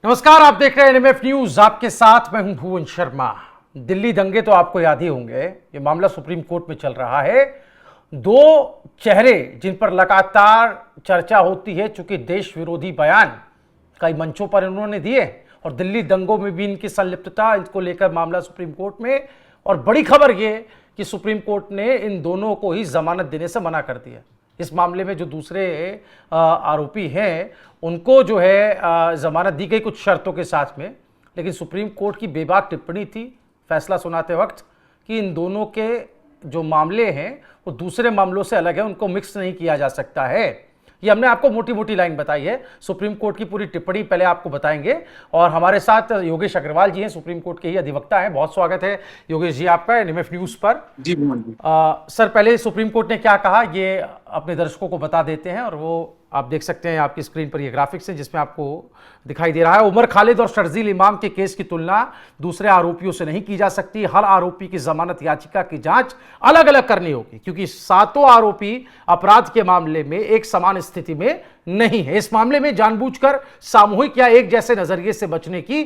नमस्कार, आप देख रहे हैं एनएमएफ न्यूज। आपके साथ मैं हूं भुवन शर्मा। दिल्ली दंगे तो आपको याद ही होंगे। ये मामला सुप्रीम कोर्ट में चल रहा है। दो चेहरे जिन पर लगातार चर्चा होती है, चूंकि देश विरोधी बयान कई मंचों पर इन्होंने दिए और दिल्ली दंगों में भी इनकी संलिप्तता, इसको लेकर मामला सुप्रीम कोर्ट में। और बड़ी खबर यह कि सुप्रीम कोर्ट ने इन दोनों को ही जमानत देने से मना कर दिया। इस मामले में जो दूसरे आरोपी हैं उनको जो है जमानत दी गई कुछ शर्तों के साथ में, लेकिन सुप्रीम कोर्ट की बेबाक टिप्पणी थी फैसला सुनाते वक्त कि इन दोनों के जो मामले हैं वो दूसरे मामलों से अलग है, उनको मिक्स नहीं किया जा सकता है। ये हमने आपको मोटी मोटी लाइन बताई है। सुप्रीम कोर्ट की पूरी टिप्पणी पहले आपको बताएंगे और हमारे साथ योगेश अग्रवाल जी हैं, सुप्रीम कोर्ट के ही अधिवक्ता हैं। बहुत स्वागत है योगेश जी आपका एनएमएफ न्यूज पर। जी जी। सर, पहले सुप्रीम कोर्ट ने क्या कहा ये अपने दर्शकों को बता देते हैं। और वो आप देख सकते हैं, आपकी स्क्रीन पर ये ग्राफिक्स है जिसमें आपको दिखाई दे रहा है। उमर खालिद और शर्जील इमाम के केस की तुलना दूसरे आरोपियों से नहीं की जा सकती। हर आरोपी की जमानत याचिका की जांच अलग अलग करनी होगी, क्योंकि सातों आरोपी अपराध के मामले में एक समान स्थिति में नहीं है। इस मामले में जानबूझकर सामूहिक या एक जैसे नजरिए से बचने की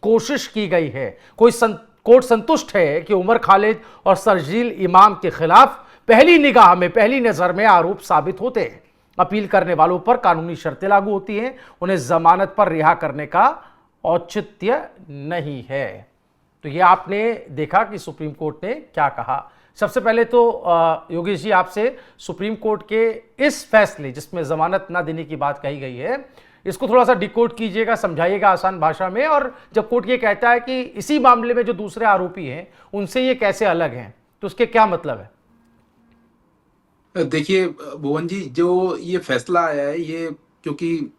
कोशिश की गई है। कोर्ट संतुष्ट है कि उमर खालिद और शर्जील इमाम के खिलाफ पहली निगाह में, पहली नजर में आरोप साबित होते हैं। अपील करने वालों पर कानूनी शर्तें लागू होती हैं। उन्हें जमानत पर रिहा करने का औचित्य नहीं है। तो यह आपने देखा कि सुप्रीम कोर्ट ने क्या कहा। सबसे पहले तो योगेश जी आपसे सुप्रीम कोर्ट के इस फैसले जिसमें जमानत ना देने की बात कही गई है, इसको थोड़ा सा डिकोड कीजिएगा, समझाइएगा आसान भाषा में। और जब कोर्ट ये कहता है कि इसी मामले में जो दूसरे आरोपी हैं उनसे ये कैसे अलग हैं, तो उसके क्या मतलब है? देखिए भुवन जी, जो ये फैसला आया है ये क्योंकि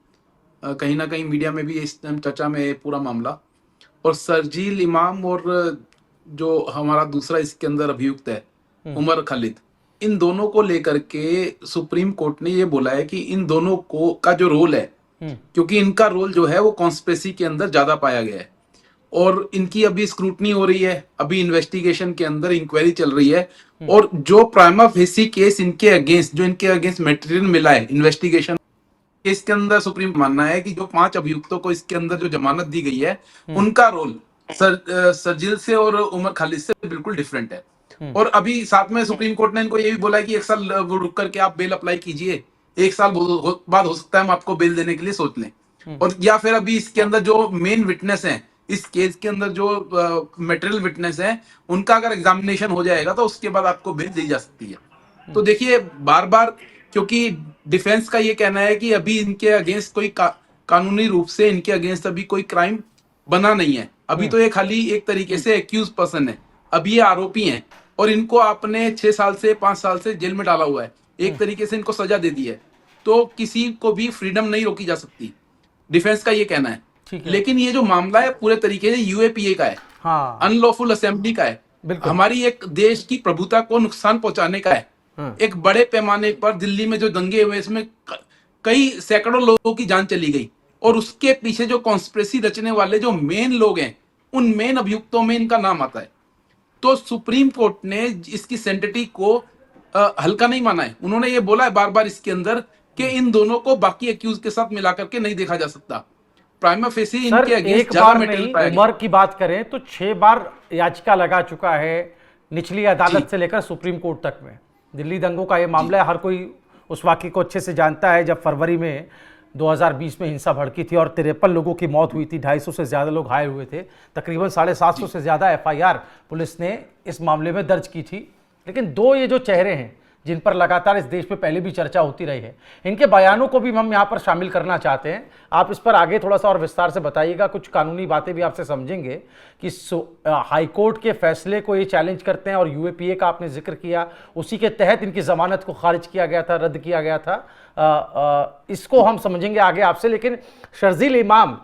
कहीं ना कहीं मीडिया में भी इस टाइम चर्चा में है पूरा मामला। और शर्जील इमाम और जो हमारा दूसरा इसके अंदर अभियुक्त है उमर खालिद, इन दोनों को लेकर के सुप्रीम कोर्ट ने ये बोला है कि इन दोनों को का जो रोल है, क्योंकि इनका रोल जो है वो कॉन्स्पिरेसी के अंदर ज्यादा पाया गया है और इनकी अभी स्क्रूटनी हो रही है, अभी इन्वेस्टिगेशन के अंदर इंक्वायरी चल रही है। और जो प्राइमा फेसी केस इनके अगेंस्ट मटेरियल मिला है इन्वेस्टिगेशन केस के अंदर, सुप्रीम मानना है कि जो 5 अभियुक्तों को इसके अंदर जो जमानत दी गई है उनका रोल शर्जील से और उमर खालिद से बिल्कुल डिफरेंट है। और अभी साथ में सुप्रीम कोर्ट ने इनको ये भी बोला है कि 1 साल रुक करके आप बेल अप्लाई कीजिए, 1 साल बाद हो सकता है हम आपको बेल देने के लिए सोच लें। और या फिर अभी इसके अंदर जो मेन विटनेस है इस केस के अंदर, जो मटेरियल विटनेस है, उनका अगर एग्जामिनेशन हो जाएगा तो उसके बाद आपको बेल दी जा सकती है। तो देखिए बार बार, क्योंकि डिफेंस का ये कहना है कि अभी इनके अगेंस्ट कोई कानूनी रूप से इनके अगेंस्ट अभी कोई क्राइम बना नहीं है। अभी तो ये खाली एक तरीके से एक्यूज पर्सन है, अभी ये आरोपी हैं और इनको आपने 6 साल से 5 साल से जेल में डाला हुआ है, एक तरीके से इनको सजा दे दी है। तो किसी को भी फ्रीडम नहीं रोकी जा सकती, डिफेंस का ये कहना है। लेकिन ये जो मामला है पूरे तरीके से यूएपीए का है, हाँ, अनलॉफुल असेंबली का है, हमारी एक देश की प्रभुता को नुकसान पहुंचाने का है। एक बड़े पैमाने पर दिल्ली में जो दंगे हुए इसमें कई सैकड़ों लोगों की जान चली गई और उसके पीछे जो कॉन्स्पिरेसी रचने वाले जो मेन लोग हैं उन मेन अभियुक्तों में इनका नाम आता है। तो सुप्रीम कोर्ट ने इसकी सेंसिटिविटी को हल्का नहीं माना है। उन्होंने ये बोला है बार बार इसके अंदर कि इन दोनों को बाकी एक्यूज के साथ मिलाकर के नहीं देखा जा सकता। प्राइमा फेसी इनके अगेंस्ट ज्यादा मटेरियल पाया गया। उमर की बात करें तो 6 बार याचिका लगा चुका है निचली अदालत से लेकर सुप्रीम कोर्ट तक में। दिल्ली दंगों का ये मामला है, हर कोई उस वाकये को अच्छे से जानता है जब फरवरी में 2020 में हिंसा भड़की थी और 53 लोगों की मौत हुई थी, 250 से ज़्यादा लोग घायल हुए थे, तकरीबन 750 से ज़्यादा एफआईआर पुलिस ने इस मामले में दर्ज की थी। लेकिन दो ये जो चेहरे हैं जिन पर लगातार इस देश में पहले भी चर्चा होती रही है, इनके बयानों को भी हम यहाँ पर शामिल करना चाहते हैं। आप इस पर आगे थोड़ा सा और विस्तार से बताइएगा, कुछ कानूनी बातें भी आपसे समझेंगे कि हाईकोर्ट के फैसले को ये चैलेंज करते हैं और यूएपीए का आपने जिक्र किया, उसी के तहत इनकी जमानत को खारिज किया गया था, रद्द किया गया था। इसको हम समझेंगे आगे आपसे। लेकिन शर्जील इमाम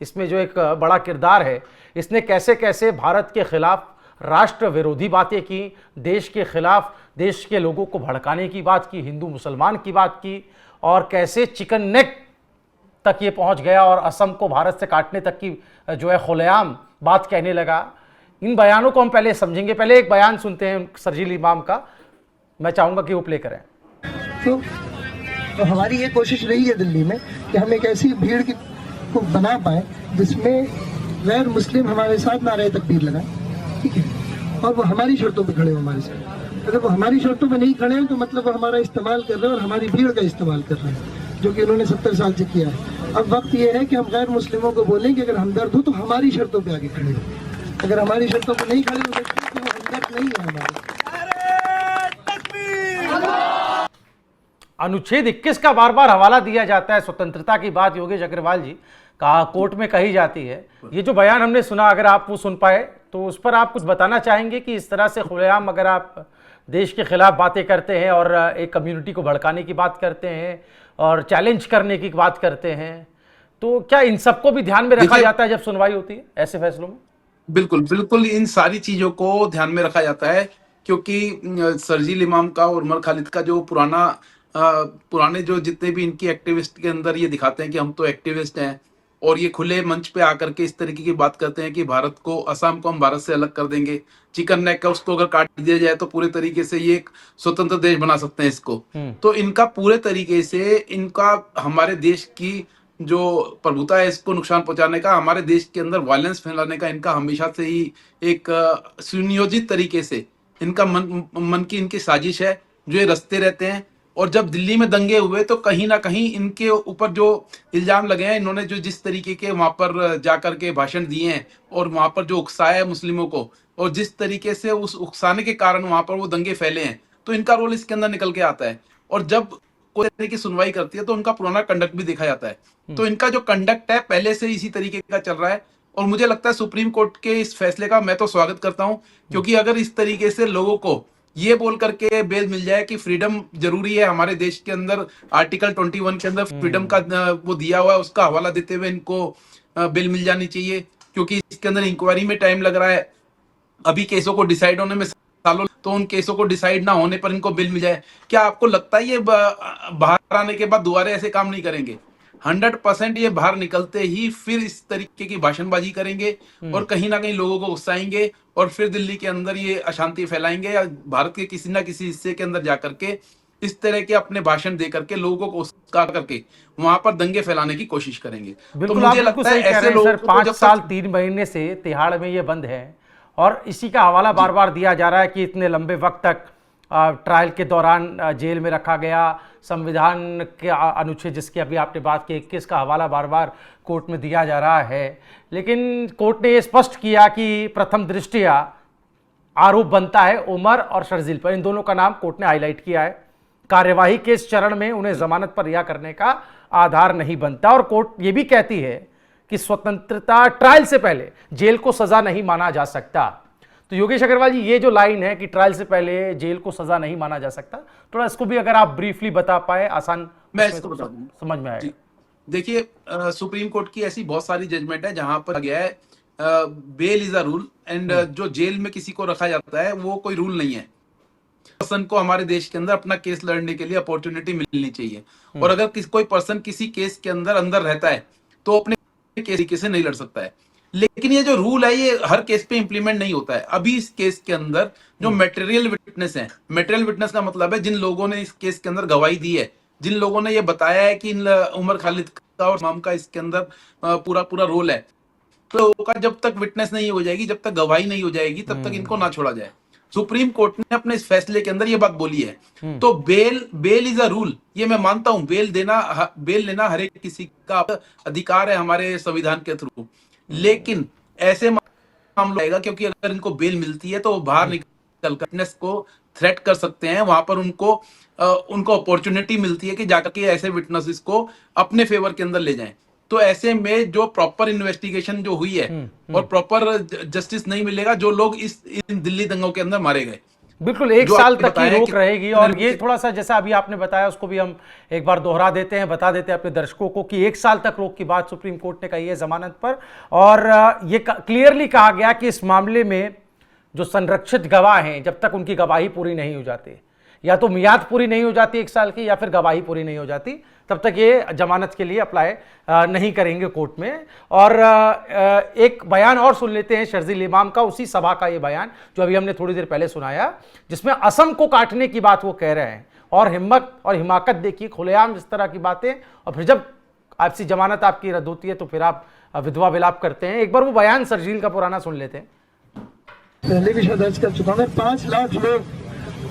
इसमें जो एक बड़ा किरदार है, इसने कैसे कैसे भारत के खिलाफ राष्ट्र विरोधी बातें की, देश के खिलाफ, देश के लोगों को भड़काने की बात की, हिंदू मुसलमान की बात की, और कैसे चिकन नेक तक ये पहुंच गया और असम को भारत से काटने तक की जो है खुलेआम बात कहने लगा। इन बयानों को हम पहले समझेंगे। पहले एक बयान सुनते हैं शर्जील इमाम का, मैं चाहूंगा कि वो प्ले करें। तो हमारी ये कोशिश रही है दिल्ली में कि हम एक ऐसी भीड़ की को बना पाए जिसमें गैर मुस्लिम हमारे साथ नारे तकबीर लगाए, ठीक है, और वो हमारी शर्तों पे खड़े हो हमारे साथ। अगर वो हमारी शर्तों पे नहीं खड़े हैं तो मतलब वो हमारा इस्तेमाल कर रहे हैं और हमारी भीड़ का इस्तेमाल कर रहे हैं, जो कि उन्होंने 70 साल से किया है। अब वक्त ये है कि हम गैर मुस्लिमों को बोलें कि अगर हमदर्द हो तो हमारी शर्तों पे आगे खड़े हो, अगर हमारी शर्तों पे नहीं खड़े हो सकते तो वो हमदर्द नहीं है हमारे। अनुच्छेद 21 का बार बार हवाला दिया जाता है, स्वतंत्रता की बात योगेश अग्रवाल जी कहा कोर्ट में कही जाती है। ये जो बयान हमने सुना, अगर आप वो सुन पाए तो उस पर आप कुछ बताना चाहेंगे कि इस तरह से खुलेआम अगर आप देश के खिलाफ बातें करते हैं और एक कम्युनिटी को भड़काने की बात करते हैं और चैलेंज करने की बात करते हैं, तो क्या इन सबको भी ध्यान में रखा जाता है जब सुनवाई होती है ऐसे फैसलों में? बिल्कुल बिल्कुल, इन सारी चीजों को ध्यान में रखा जाता है, क्योंकि शर्जील इमाम का और उमर खालिद का जो पुराने जो जितने भी इनकी एक्टिविस्ट के अंदर ये दिखाते हैं कि हम तो एक्टिविस्ट हैं, और ये खुले मंच पे आकर के इस तरीके की बात करते हैं कि भारत को, असम को हम भारत से अलग कर देंगे, चिकन नेक का उसको अगर काट दिया जाए तो पूरे तरीके से ये एक स्वतंत्र देश बना सकते हैं इसको। तो इनका पूरे तरीके से इनका हमारे देश की जो प्रभुता है इसको नुकसान पहुंचाने का, हमारे देश के अंदर वायलेंस फैलाने का इनका हमेशा से ही एक सुनियोजित तरीके से इनका मन की इनकी साजिश है, जो ये रचते रहते हैं। और जब दिल्ली में दंगे हुए तो कहीं ना कहीं इनके ऊपर जो इल्जाम लगे हैं, इन्होंने जो जिस तरीके के वहां पर जाकर के भाषण दिए हैं और वहां पर जो उकसाया है मुस्लिमों को, और जिस तरीके से उस उकसाने के कारण वहां पर वो दंगे फैले हैं, तो इनका रोल इसके अंदर निकल के आता है। और जब कोई तरह की सुनवाई करती है तो उनका पुराना कंडक्ट भी देखा जाता है। तो इनका जो कंडक्ट है पहले से इसी तरीके का चल रहा है, और मुझे लगता है सुप्रीम कोर्ट के इस फैसले का मैं तो स्वागत करता हूं, क्योंकि अगर इस तरीके से लोगों को ये बोल करके बेल मिल जाए कि फ्रीडम जरूरी है हमारे देश के अंदर, आर्टिकल 21 के अंदर फ्रीडम का वो दिया हुआ है, उसका हवाला देते हुए इनको बेल मिल जानी चाहिए, क्योंकि इसके अंदर इंक्वायरी में टाइम लग रहा है, अभी केसों को डिसाइड होने में सालों, तो उन केसों को डिसाइड ना होने पर इनको बिल मिल जाए। क्या आपको लगता है ये बाहर आने के बाद दोबारा ऐसे काम नहीं करेंगे? 100% ये बाहर निकलते ही फिर इस तरीके की भाषणबाजी करेंगे और कहीं ना कहीं लोगों को गुस्साएंगे, और फिर दिल्ली के अंदर ये अशांति फैलाएंगे, या भारत के किसी ना किसी हिस्से के अंदर जाकर के इस तरह के अपने भाषण दे करके लोगों को उस्का करके वहां पर दंगे फैलाने की कोशिश करेंगे। तो बिल्कुल, आप मुझे बिल्कुल लगता है सही कह ऐसे रहे हैं लोगों सर। को 5 जब साल तक 3 महीने से तिहाड़ में ये बंद है और इसी का हवाला बार बार दिया जा रहा है कि इतने लंबे वक्त तक ट्रायल के दौरान जेल में रखा गया। संविधान के अनुच्छेद जिसकी अभी आपने बात की 21 का हवाला बार बार कोर्ट में दिया जा रहा है, लेकिन कोर्ट ने ये स्पष्ट किया कि प्रथम दृष्टया आरोप बनता है उमर और शर्जील पर। इन दोनों का नाम कोर्ट ने हाईलाइट किया है। कार्यवाही के इस चरण में उन्हें जमानत पर रिहा करने का आधार नहीं बनता, और कोर्ट ये भी कहती है कि स्वतंत्रता ट्रायल से पहले जेल को सजा नहीं माना जा सकता। तो योगेश अग्रवाल जी, ये जो लाइन है कि ट्रायल से पहले जेल को सजा नहीं माना जा सकता, थोड़ा इसको भी अगर आप ब्रीफली बता पाए, आसान मैं इसको बता दूं, समझ में आएगा। देखिए सुप्रीम कोर्ट की ऐसी बहुत सारी जजमेंट है जहां पर गया है bail is a rule, and जो जेल में किसी को रखा जाता है वो कोई रूल नहीं है। पर्सन को हमारे देश के अंदर अपना केस लड़ने के लिए अपॉर्चुनिटी मिलनी चाहिए, और अगर कोई पर्सन किसी केस के अंदर रहता है तो अपने केस तरीके से नहीं लड़ सकता है। लेकिन ये जो रूल है ये हर केस पे इंप्लीमेंट नहीं होता है। अभी इस केस के अंदर जो मटेरियल विटनेस है, मटेरियल विटनेस का मतलब है जिन लोगों ने इस केस के अंदर गवाही दी है, जिन लोगों ने ये बताया है कि उमर खालिद का और इमाम का इसके अंदर पूरा रोल है, तो लोगों का जब तक विटनेस नहीं हो जाएगी, जब तक गवाही नहीं हो जाएगी, तब तक इनको ना छोड़ा जाए। सुप्रीम कोर्ट ने अपने इस फैसले के अंदर ये बात बोली है। तो बेल इज अ रूल, ये मैं मानता हूं। बेल लेना हर एक किसी का अधिकार है हमारे संविधान के थ्रू, लेकिन ऐसे मामला आएगा क्योंकि अगर इनको बेल मिलती है तो वो बाहर निकल कर विटनेस को थ्रेट कर सकते हैं, वहां पर उनको अपॉर्चुनिटी मिलती है कि जाकर के ऐसे विटनेसेस को अपने फेवर के अंदर ले जाएं। तो ऐसे में जो प्रॉपर इन्वेस्टिगेशन जो हुई है और प्रॉपर जस्टिस नहीं मिलेगा जो लोग इन दिल्ली दंगों के अंदर मारे गए। बिल्कुल 1 साल तक की रोक रहेगी, और ये थोड़ा सा जैसा अभी आपने बताया उसको भी हम एक बार दोहरा देते हैं, बता देते हैं अपने दर्शकों को कि 1 साल तक रोक की बात सुप्रीम कोर्ट ने कही है जमानत पर, और ये क्लियरली कहा गया कि इस मामले में जो संरक्षित गवाह हैं जब तक उनकी गवाही पूरी नहीं हो जाती, या तो मियाद पूरी नहीं हो जाती 1 साल की, या फिर गवाही पूरी नहीं हो जाती, तब तक ये जमानत के लिए अप्लाई नहीं करेंगे कोर्ट में। और एक बयान और सुन लेते हैं शर्जील इमाम का, उसी सभा का ये बयान जो अभी हमने थोड़ी देर पहले सुनाया, जिसमें असम को काटने की बात वो कह रहे हैं, और हिम्मत और हिमाकत देखिए, खुलेआम इस तरह की बातें। और फिर जब आपसी जमानत आपकी रद्द होती है तो फिर आप विधवा विलाप करते हैं। एक बार वो बयान शर्जील का पुराना सुन लेते हैं। पहले भी शायद दर्ज कर चुका हूँ, 5 लाख लोग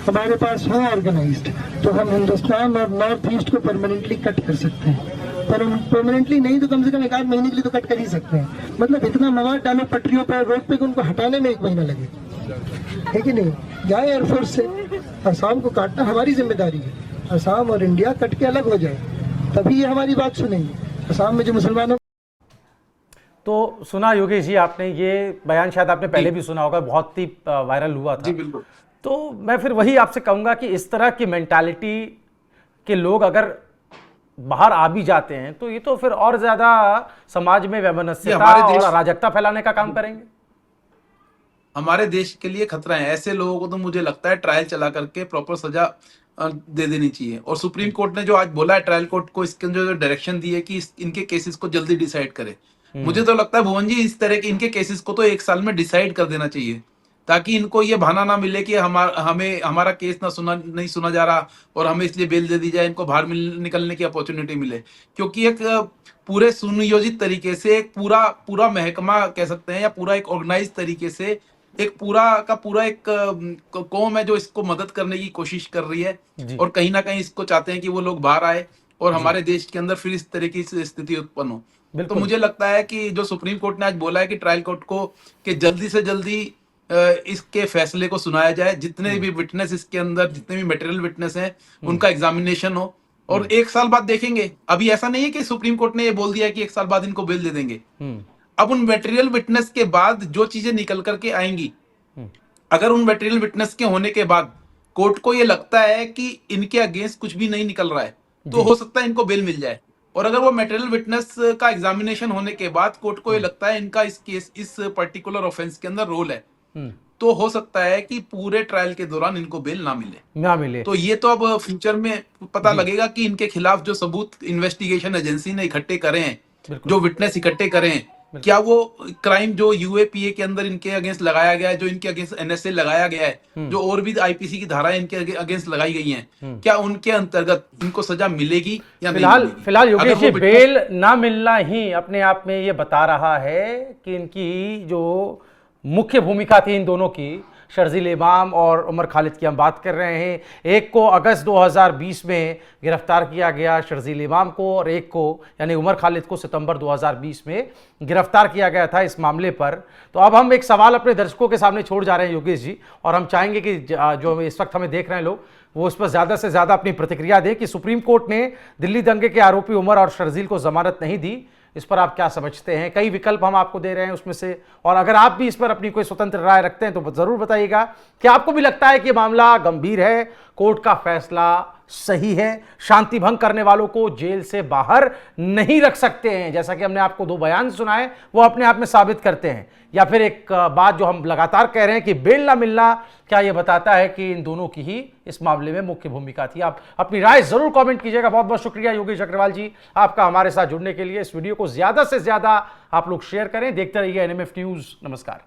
हमारे पास हों ऑर्गेनाइज्ड तो हम हिंदुस्तान और नॉर्थ ईस्ट को परमानेंटली कट कर सकते हैं। पर परमानेंटली नहीं तो कम से कम 1 महीने के लिए तो कट कर ही सकते हैं। मतलब इतना मवाद डालो पटरियों पर, रोड पे, कि उनको हटाने में 1 महीना लगे, है कि नहीं? जाए एयरफोर्स से, असम को काटना हमारी जिम्मेदारी है। असम और इंडिया कट के अलग हो जाए, तभी ये हमारी बात सुनेंगे। असम में जो मुसलमानों तो सुना योगेश जी आपने, ये बयान शायद आपने पहले भी सुना होगा, बहुत ही वायरल हुआ था। जी बिल्कुल। तो मैं फिर वही आपसे कहूंगा कि इस तरह की मेंटालिटी के लोग अगर बाहर आ भी जाते हैं तो ये तो फिर और ज्यादा समाज में वैमनस्यता और अराजकता फैलाने का काम करेंगे। हमारे देश के लिए खतरा है। ऐसे लोगों को तो मुझे लगता है ट्रायल चला करके प्रॉपर सजा दे देनी चाहिए। और सुप्रीम कोर्ट ने जो आज बोला है, ट्रायल कोर्ट को इसके जो डायरेक्शन दी है कि इनके केसेस को जल्दी डिसाइड करे, मुझे तो लगता है भुवन जी इस तरह के इनके केसेस को तो 1 साल में डिसाइड कर देना चाहिए, ताकि इनको ये बहाना ना मिले कि हमारा केस नहीं सुना जा रहा और हमें इसलिए बेल दे दी जाए, इनको बाहर निकलने की अपॉर्चुनिटी मिले। क्योंकि एक पूरे सुनियोजित तरीके से एक पूरा महकमा कह सकते हैं, या पूरा एक ऑर्गेनाइज तरीके से एक पूरा एक कौम है जो इसको मदद करने की कोशिश कर रही है, और कहीं ना कहीं इसको चाहते हैं कि वो लोग बाहर आए और हमारे देश के अंदर फिर इस तरह की स्थिति उत्पन्न हो। तो मुझे लगता है कि जो सुप्रीम कोर्ट ने आज बोला है कि ट्रायल कोर्ट को कि जल्दी से जल्दी इसके फैसले को सुनाया जाए, जितने भी विटनेस इसके अंदर, जितने भी मटेरियल विटनेस हैं, उनका एग्जामिनेशन हो, और 1 साल बाद देखेंगे। अभी ऐसा नहीं है कि सुप्रीम कोर्ट ने ये बोल दिया है कि 1 साल बाद इनको बेल दे देंगे। अब उन मटेरियल विटनेस के बाद जो चीजें निकल करके आएंगी, अगर उन मटेरियल विटनेस के होने के बाद कोर्ट को ये लगता है कि इनके अगेंस्ट कुछ भी नहीं निकल रहा है, तो हो सकता है इनको बेल मिल जाए। और अगर वो मटेरियल विटनेस का एग्जामिनेशन होने के बाद कोर्ट को ये लगता है इनका इस पर्टिकुलर ऑफेंस के अंदर रोल है, तो हो सकता है कि पूरे ट्रायल के दौरान इनको बेल ना मिले। तो ये तो अब फ्यूचर में पता लगेगा कि इनके खिलाफ जो सबूत इन्वेस्टिगेशन एजेंसी ने इकट्ठे करे हैं, जो विटनेस इकट्ठे करे हैं, क्या वो क्राइम जो यूएपीए के अंदर इनके अगेंस्ट लगाया गया है, जो इनके अगेंस्ट एनएसए लगाया गया है, जो और भी आईपीसी की धाराएं इनके अगेंस्ट लगाई गई हैं, क्या उनके अंतर्गत इनको सजा मिलेगी या नहीं मिलेगी? फिलहाल योगेश जी, बेल ना मिलना ही अपने आप में ये बता रहा है कि इनकी जो मुख्य भूमिका थी इन दोनों की, शर्जील इमाम और उमर खालिद की हम बात कर रहे हैं। एक को अगस्त 2020 में गिरफ्तार किया गया शर्जील इमाम को, और एक को यानी उमर खालिद को सितंबर 2020 में गिरफ्तार किया गया था इस मामले पर। तो अब हम एक सवाल अपने दर्शकों के सामने छोड़ जा रहे हैं योगेश जी, और हम चाहेंगे कि जो इस वक्त हमें देख रहे हैं लोग, वो उस पर ज़्यादा से ज़्यादा अपनी प्रतिक्रिया दें कि सुप्रीम कोर्ट ने दिल्ली दंगे के आरोपी उमर और शर्जील को जमानत नहीं दी, इस पर आप क्या समझते हैं? कई विकल्प हम आपको दे रहे हैं उसमें से, और अगर आप भी इस पर अपनी कोई स्वतंत्र राय रखते हैं तो जरूर बताइएगा। क्या आपको भी लगता है कि मामला गंभीर है, कोर्ट का फैसला सही है, शांति भंग करने वालों को जेल से बाहर नहीं रख सकते हैं, जैसा कि हमने आपको 2 बयान सुनाए वो अपने आप में साबित करते हैं, या फिर एक बात जो हम लगातार कह रहे हैं कि बेल ना मिलना, क्या यह बताता है कि इन दोनों की ही इस मामले में मुख्य भूमिका थी? आप अपनी राय जरूर कमेंट कीजिएगा। बहुत बहुत शुक्रिया योगेश अग्रवाल जी आपका हमारे साथ जुड़ने के लिए। इस वीडियो को ज्यादा से ज्यादा आप लोग शेयर करें, देखते रहिए एनएमएफ न्यूज। नमस्कार।